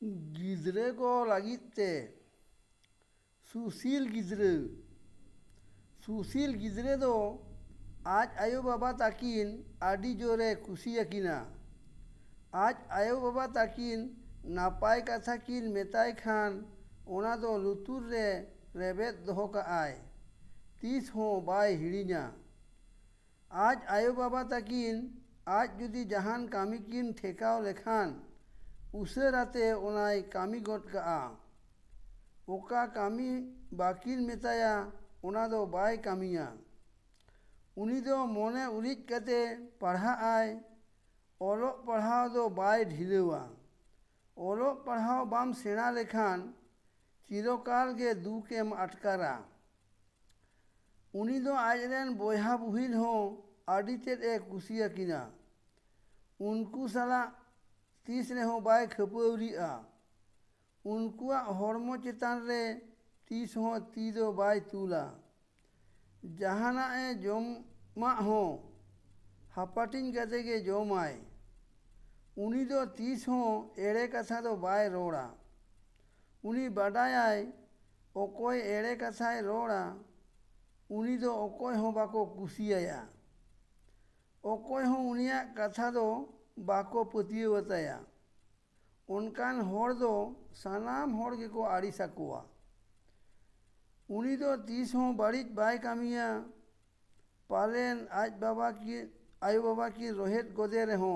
गिद्रे को लगिते सुशील गिद्रे दो आज आयो बाबा ताकिन आडी जोरे कुसियाकिना। आज आयो बाबा ताकिन नापाय कथा किन मेताय खान ओना दो लुतुर रे रेबेद दोहो काआय तीस हो बाय हिड़िया। आज आयो बाबा ताकिन आज जुदी जहान कामी किन ठेकाव लेखान उसेराते ओनाय कामी गट काआ। ओका कामी बाकिन मेताया ओना दो बाय कामिया। उनी दो मोने उरिज कते पढ़ाआय ओलोग पढ़ाव दो बाय ढिलेवा। ओलोग पढ़ाव बाम सेना लेखान चिरकाल के दुकेम अटकारा। उनी दो आजरेन बोयहा बुहिल हो आडी तेद ए कुसियाकिना। उनको साला तीस ने हो बाय खपौरिया। उनकुआ हॉर्मो चेतान रे तीस हो ती दो बाय तुला। जहाना ए जोमा हो हापाटिन कते के जोमाय। उनी दो तीस हो एड़े कथा दो बाय रोड़ा। उनी बाडायाय ओकोय एड़े कथाय रोड़ा उनी दो ओकोय हो बाको कुसियाया। ओकोय हो उनिया कथा दो बाको पतियवताया। उनकान होड़ दो सानाम होड़ के को आड़ी सकुआ। उनी दो तीस हो बाड़ीज बाय कामिया पालेन आज बाबा की आयो बाबा की रोहेत गोदे रहो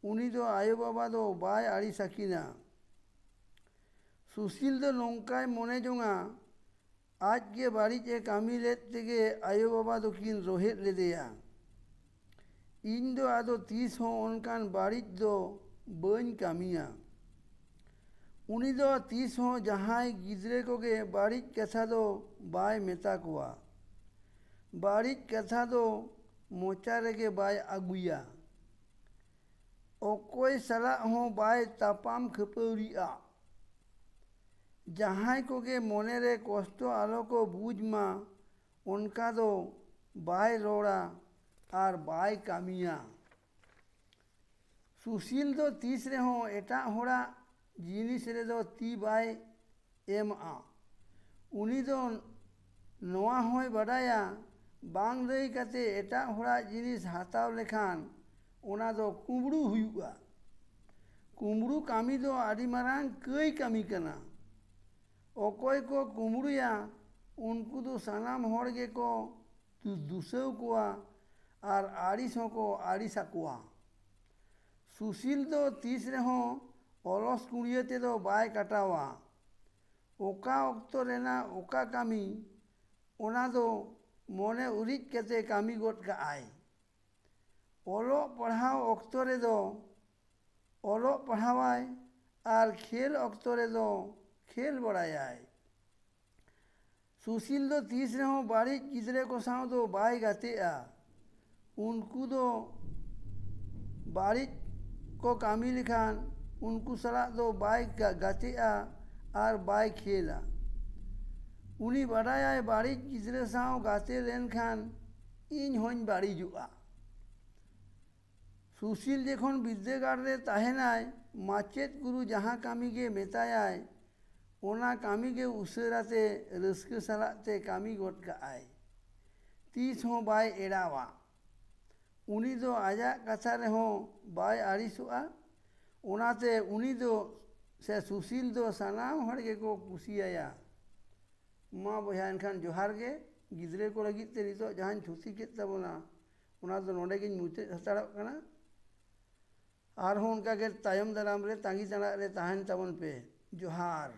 उनी दो आयो बाबा दो बाय आड़ी सकीना। सुशील दो नौकाय मोने जोंगा आज के बाड़ीज ए कामी लेत तेगे आयो बाबा दो किन रोहेत ले देया। इन दो आदो तीस हो उनकान बाड़ीज दो बन कामिया। उनी दो तीस हो जहां गिद्रे को के बाड़ीज कथा दो बाय मेता कुआ। बाड़ीज कथा दो मोचारे के बाय अगुया। ओकोय सला हो बाय तापाम खपौरिया। जहां को के मोने रे कष्टो आलो को बूझ मा उनका दो बाय रोड़ा आर बाय कामिया। सुशील दो तीस रे हो एटा होड़ा जिनिस रे दो ती बाय एम आ। उनी दो नोआ होय बडाया बांग लई कते एटा होड़ा जिनिस हाताव लेखान ओना दो कुंबड़ू हुयुआ। कुंबड़ू कामी दो आड़ी मारांग कई कामी कना। ओकोय को कुंबड़ूया उनको दो सानाम होड़ के को दुसव कुआ आर आड़िस हो को आड़ी सकुआ। सुशील दो तीस रे हो ओलस कुड़ियते दो बाय कटावा। ओका ऑक्तो रेना ओका कामी ओना दो मोने उरिज कते कामी गोट का आय। ओलो पढ़ाव ऑक्तो रे दो ओलो पढ़ावाय आर खेल ऑक्तो रे दो खेल बड़ायाय। सुशील दो तीस रे हो बाड़ीज गिद्रे को साव दो बाय गातेआ। उनको दो बाड़ीज को कामी लिखान उनको सला दो बाय गातेआ आर बाय खेला। उनी बाडायाय बाड़ीज गिद्रे साव गाते लेन खान इन होइन बाड़ीजुआ। सुशील जेखोन विद्यागार रे ताहेनाय माचेत गुरु जहां कामी के मेतायाय ओना कामी के उसेराते रस्के सलाते कामी गोट का आय तीस हो बाय एड़ावा। उनी दो आजा कथा रे हो बाय आड़िसुआ। ओनाते उनी दो से सुशील दो सानाम हड़ के को कुसियाया। मा बोया इनखान जोहार के गिद्रे को लगित ते नितो जहां छुती के तबना ओना दो नोडे के मुते हताड़क कना आर हो उनका के तायम दराम रे तांगी तना रे ताहन तबन पे जोहार।